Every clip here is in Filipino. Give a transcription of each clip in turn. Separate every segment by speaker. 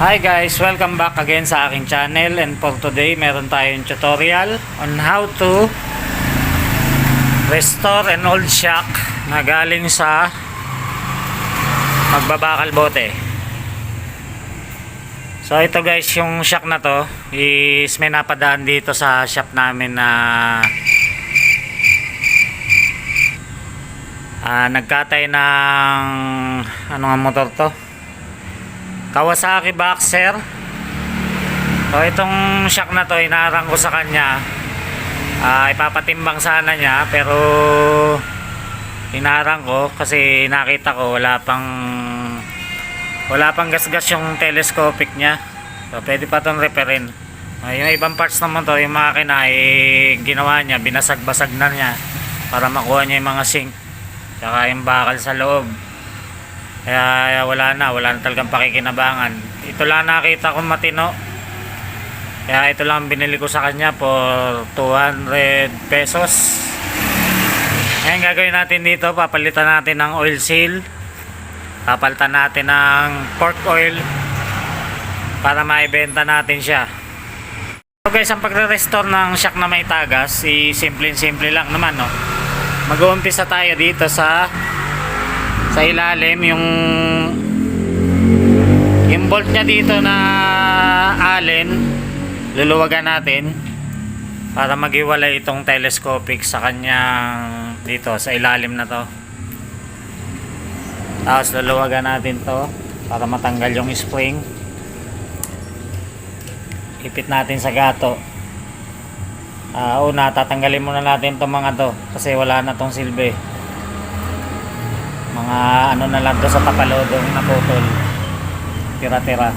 Speaker 1: Hi guys, welcome back again sa aking channel, and for today meron tayong tutorial on how to restore an old shock na galing sa magbabakal bote. So ito guys, yung shock na to is may napadaan dito sa shop namin na nagkatay ng ano nga motor to, Kawasaki Boxer. So itong shock na to inarang ko sa kanya, ipapatimbang sana niya, pero inarang ko kasi nakita ko wala pang gasgas yung telescopic niya. So pwede pa itong reparin. Yung ibang parts naman to, yung makina ginawa niya, binasag-basag na niya para makuha niya yung mga sink tsaka yung bakal sa loob. Kaya wala na talagang pakikinabangan. Ito lang nakita kong matino, kaya ito lang binili ko sa kanya for 200 pesos. Ngayon gagawin natin dito, papalitan natin ng oil seal, papalitan natin ng pork oil para maibenta natin siya. So guys, ang pagre-restore ng shock na may tagas, simple lang naman, no? Mag-uumpisa tayo dito sa ilalim, yung bolt niya dito na allen, luluwagan natin para maghiwalay itong telescopic sa kanyang dito sa ilalim na to. Tapos luluwagan natin to para matanggal yung spring. Ipit natin sa gato. Una, tatanggalin muna natin itong mga to kasi wala na tong silbi. Mga ano na lang to sa tapalodong naputol, tira-tira.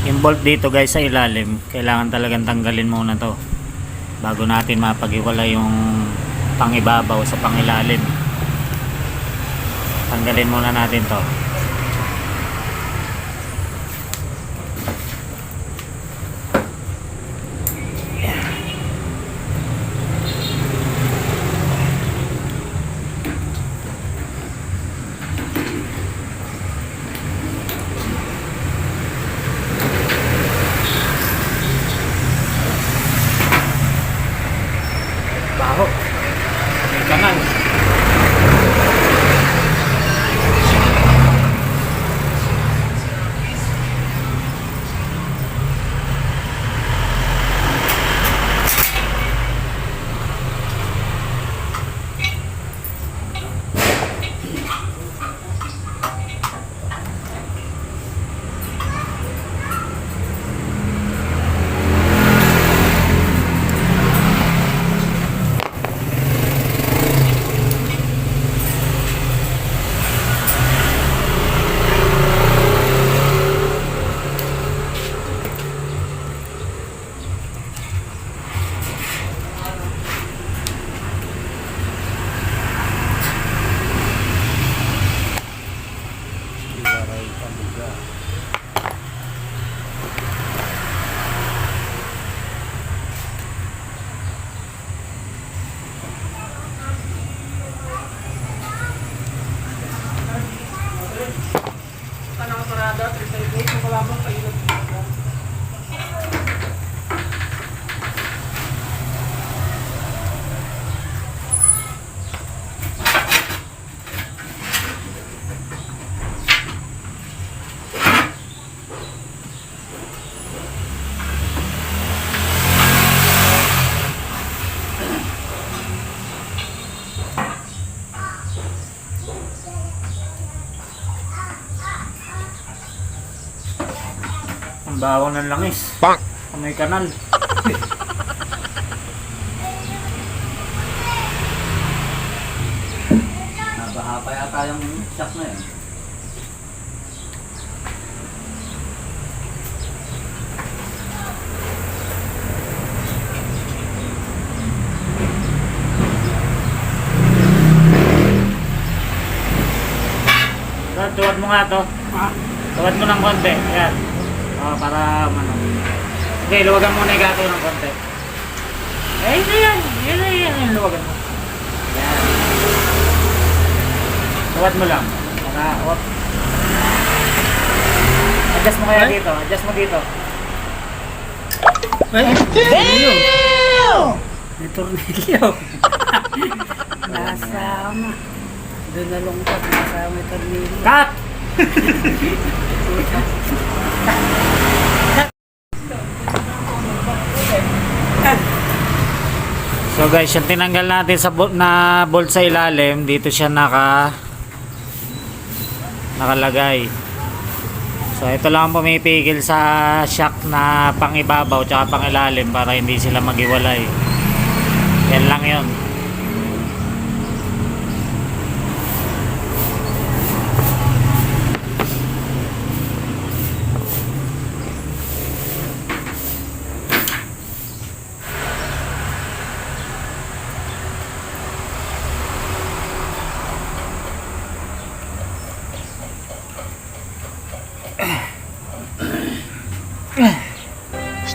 Speaker 1: Yung bolt dito guys sa ilalim, kailangan talagang tanggalin muna to bago natin mapaghiwalay yung pangibabaw sa pangilalim. Tanggalin muna natin to. Baho. May kanal. Ang bawang ng langis.
Speaker 2: Bang!
Speaker 1: May kanal.
Speaker 3: Nabaha pa yata yung shock na yun.
Speaker 1: Tuwad mo nga to. Tuwad mo ng konti. Yan. Para ano. Okay, luwagan mo na yung gato ng konti. Eh, yan. Yan. Luwagan mo. Yan. Tuwad mo lang. Para, adjust mo kaya dito. Adjust mo dito.
Speaker 3: Damn!
Speaker 2: May tornilyo. Nasama. Doon nalungkot. Nasama may tornilyo.
Speaker 1: Cut! So guys, yung tinanggal natin sa na bolt sa ilalim, dito siya nakalagay. So ito lang ang pumipigil sa shock na pangibabaw tsaka pangilalim para hindi sila maghiwalay. Yan lang yun.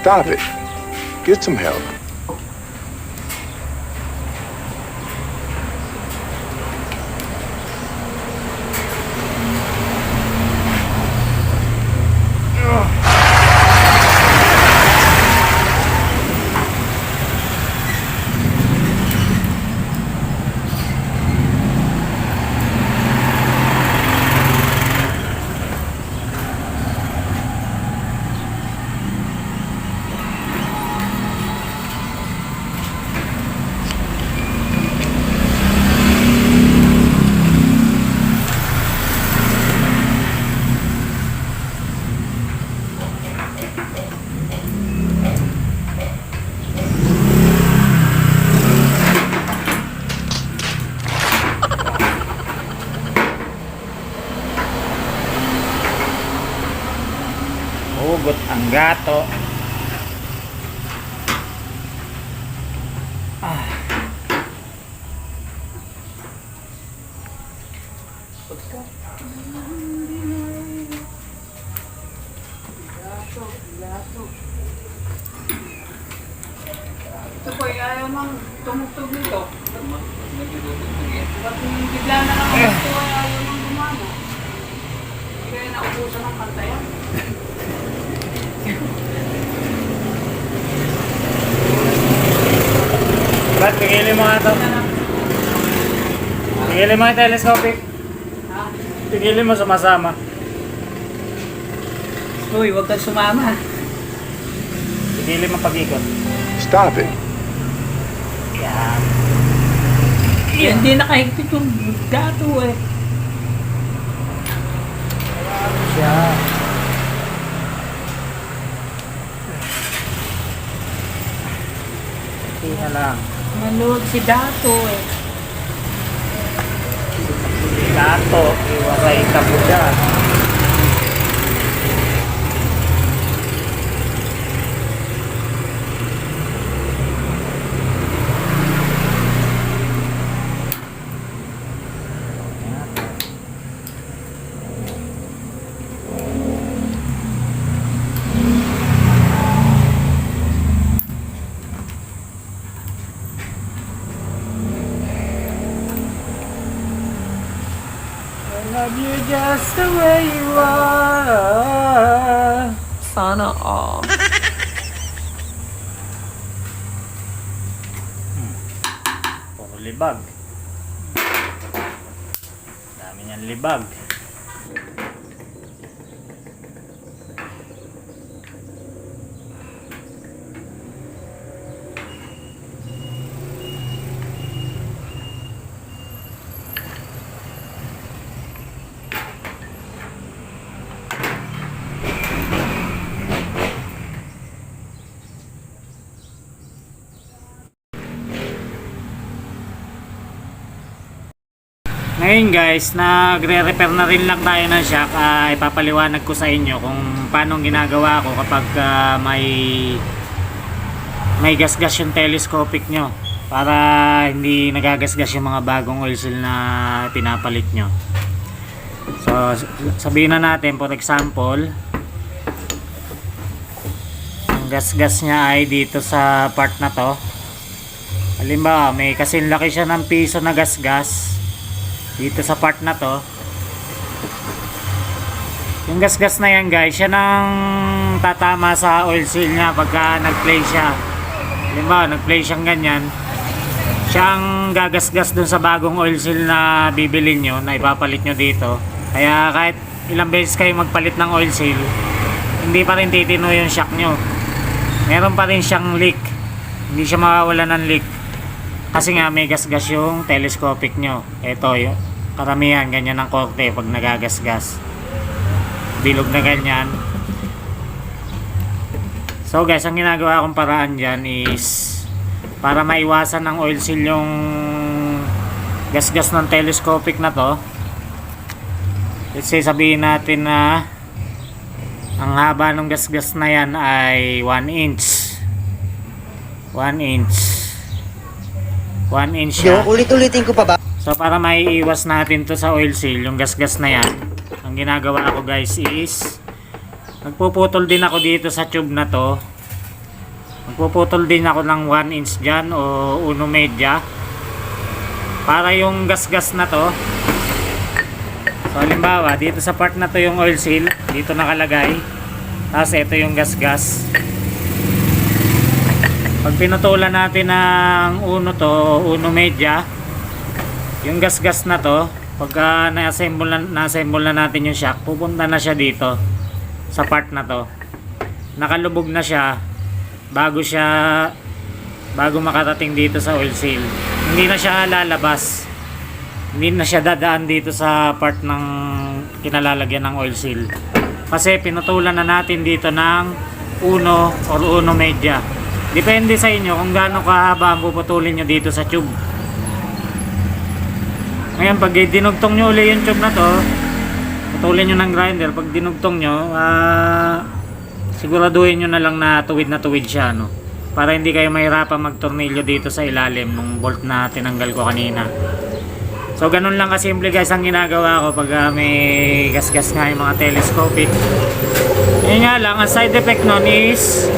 Speaker 4: Stop it. Get some help.
Speaker 1: Hugot ang gato.
Speaker 2: Ito po, ayaw mang tumugtog nito.
Speaker 3: Nagtutugtog yan.
Speaker 2: Ba't bigla na lang ako ito ay ayaw mang gumana? Hindi kaya naubusan ng kanta yan.
Speaker 1: Brad, tigilin mo nga ito. Tigilin mo yung telescopic.
Speaker 2: Ha?
Speaker 1: Tigilin mo sumasama.
Speaker 2: Uy, huwag kang sumama.
Speaker 1: Tigilin mo pag-ikot.
Speaker 4: Stop it.
Speaker 1: Yan.
Speaker 2: Hindi nakahigpit yung gato eh.
Speaker 1: Siya. Hindi na lang.
Speaker 2: Manood si Dato eh.
Speaker 1: Gato, iwasay ka po dyan. Love you just the way you are.
Speaker 2: Sana all.
Speaker 1: Puro libag. Dami niyang libag. Ngayon guys, nagre-repair na rin lang tayo ng shock. Ipapaliwanag ko sa inyo kung paano ginagawa ko kapag may gasgas yung telescopic nyo, para hindi nagagasgas yung mga bagong oil seal na pinapalit nyo. So sabihin na natin, for example, ang gasgas nya ay dito sa part na to. Halimbawa, may kasing laki siya ng piso na gasgas dito sa part na to. Yung gasgas na yan guys, siya nang tatama sa oil seal nya pagka nag-play siya. Halimbawa, nag-play siyang ganyan, siyang gagasgas dun sa bagong oil seal na bibilin nyo, na ipapalit nyo dito. Kaya kahit ilang beses kayo magpalit ng oil seal, hindi pa rin titino yung shock nyo. Meron pa rin siyang leak, hindi siya mawawala ng leak. Kasi nga may gasgas yung telescopic nyo. Ito yung karamihan ganyan ng korte pag nagagasgas, bilog na ganyan. So guys, ang ginagawa kong paraan dyan is para maiwasan ng oil seal yung gasgas ng telescopic na to. Let's say sabihin natin na ang haba ng gasgas na yan ay 1 inch. 1 inch. 1 inch siya.
Speaker 5: Ulit-ulitin ko pa ba?
Speaker 1: So para maiiwas natin to sa oil seal, yung gasgas na yan, ang ginagawa ko guys is nagpuputol din ako dito sa tube na to. Magpuputol din ako ng 1 inch dyan o 1 media para yung gasgas na to. So halimbawa, dito sa part na to yung oil seal, dito nakalagay. Tapos ito yung gasgas. Pag pinutulan natin ng 1 to, 1 media, yung gasgas na to, pagka na-assemble na natin yung shock, pupunta na siya dito sa part na to. Nakalubog na siya bago makarating dito sa oil seal. Hindi na siya lalabas, hindi na siya dadaan dito sa part ng kinalalagyan ng oil seal, kasi pinutulan na natin dito ng 1 or 1 media. Depende sa inyo kung gaano kahaba ang puputulin nyo dito sa tube. Ngayon, pag dinugtong nyo uli yung tube na to, putulin nyo ng grinder. Pag dinugtong nyo, siguraduhin nyo na lang na tuwid siya, no? Para hindi kayo mahirapan magtornilyo dito sa ilalim ng bolt na tinanggal ko kanina. So ganun lang kasimple guys ang ginagawa ko pag may gas-gas nga yung mga telescopic. Yun nga lang, ang side effect nun is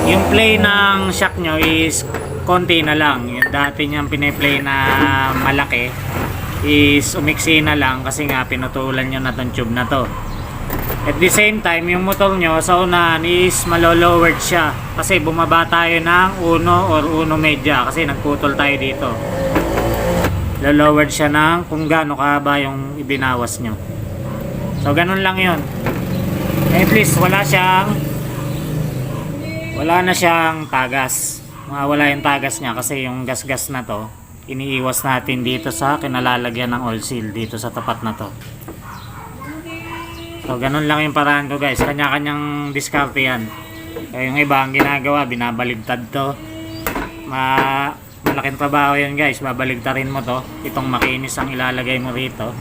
Speaker 1: yung play ng shock nyo is konti na lang. Yung dati niyang piniplay na malaki is umiksi na lang kasi nga pinutulan nyo na tong tube na to. At the same time, yung motor nyo sa unahan is malo-lowered siya kasi bumaba tayo ng 1 or 1 media kasi nagputol tayo dito. Lowered siya ng kung gaano kahaba yung ibinawas nyo. So ganun lang yun. At least wala na siyang tagas. Mawala yung tagas niya kasi yung gas-gas na to iniiwas natin dito sa kinalalagyan ng oil seal dito sa tapat na to. So ganun lang yung paraan ko guys. Kanya-kanyang diskarte yan. Kaya yung iba ang ginagawa binabaligtad to. Malaking trabaho yan guys, babaligtarin mo to. Itong makinis ang ilalagay mo rito.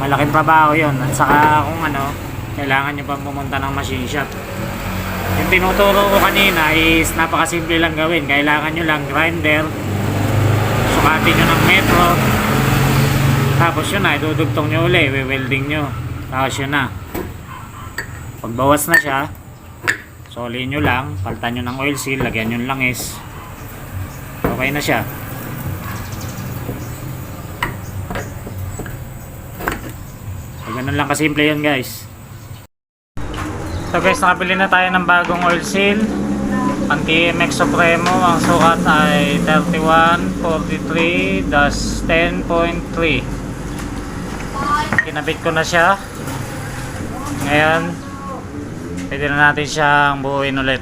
Speaker 1: Malaking trabaho yun. At saka kung ano, kailangan nyo pang pumunta ng machine shop. Yung tinuturo ko kanina is napakasimple lang gawin. Kailangan nyo lang grinder, sukatin nyo ng metro, tapos yun na, idudugtong nyo uli, welding nyo, tapos yun na. Pagbawas na siya, soliin nyo lang, palitan nyo ng oil seal, lagyan nyo ng langis, okay na siya. So ganun lang kasimple yun guys. So guys, nakabili na tayo ng bagong oil seal ang TMX Supremo. Ang sukat ay 3143-10.3. Kinabit ko na siya. Ngayon pwede na natin siyang buuin ulit.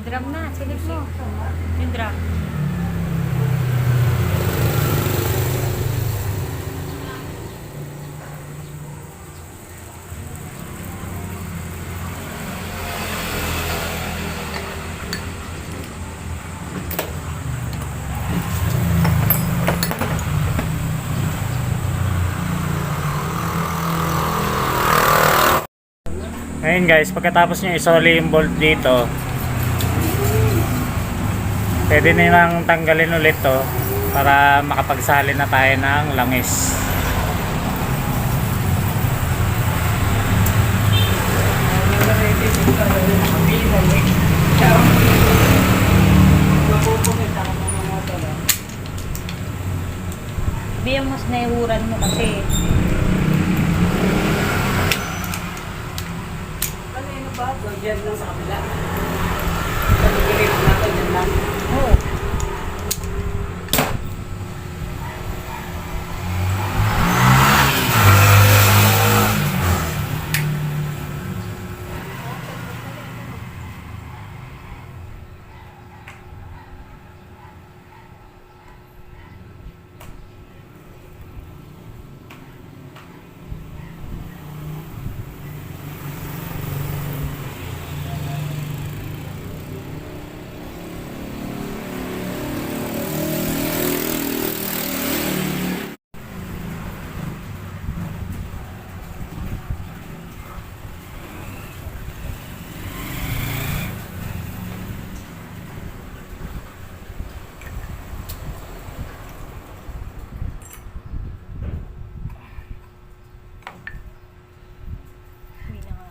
Speaker 2: Drum na, silip mo. Yung drum.
Speaker 1: Ngayon guys, pagkatapos nyo isoli yung bolt dito, pwede nilang tanggalin ulit to para makapagsali na tayo ng langis.
Speaker 5: yung mas naihuran mo kasi.
Speaker 2: Ano ba? Diyan lang sa kabila. Sa gilid natin, dyan lang.
Speaker 5: Oo. Hindi na nga.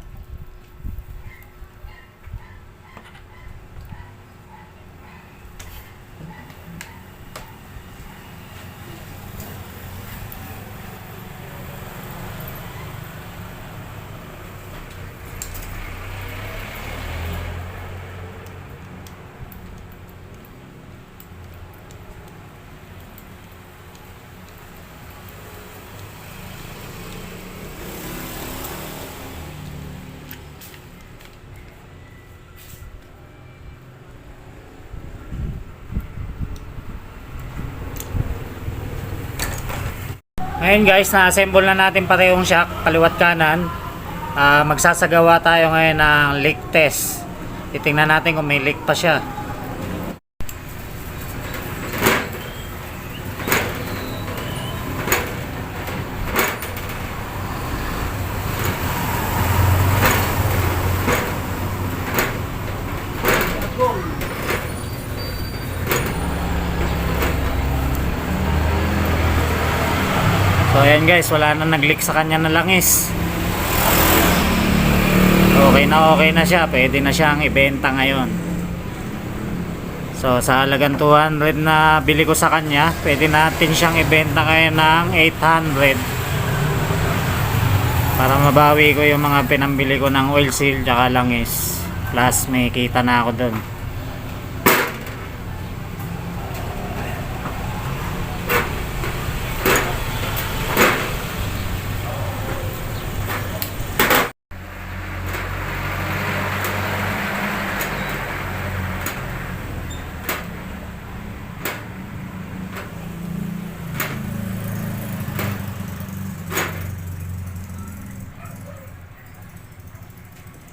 Speaker 1: Ngayon guys, na-assemble na natin parehong shock, kaliwat kanan. Magsasagawa tayo ngayon ng leak test. Titingnan natin kung may leak pa siya. So ayan guys, wala na nag-leak sa kanya na langis. Okay na siya, pwede na siyang ibenta ngayon. So sa halagang 200 na bili ko sa kanya, pwede natin siyang ibenta ngayon ng 800 para mabawi ko yung mga pinambili ko ng oil seal tsaka langis, plus may kita na ako dun.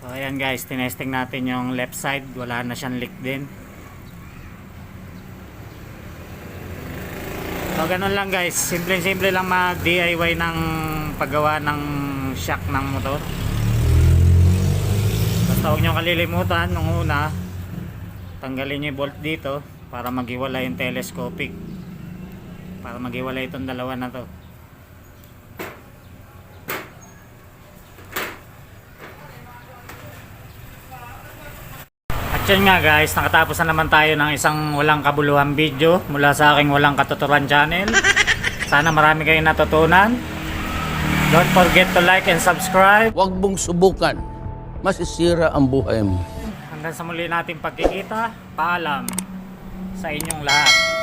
Speaker 1: So ayan guys, tinesting natin yung left side, wala na siyang leak din. So ganun lang guys, simple lang mag DIY ng paggawa ng shock ng motor. Basta huwag nyo kalilimutan nung una, tanggalin nyo yung bolt dito para maghiwalay yung telescopic, para maghiwalay itong dalawa na to. Yun nga guys, nakatapos na naman tayo ng isang walang kabuluhan video mula sa aking walang katuturan channel. Sana marami kayong natutunan. Don't forget to like and subscribe.
Speaker 6: Huwag mong subukan. Masisira ang buhay mo.
Speaker 1: Hanggang sa muli nating pagkikita, paalam sa inyong lahat.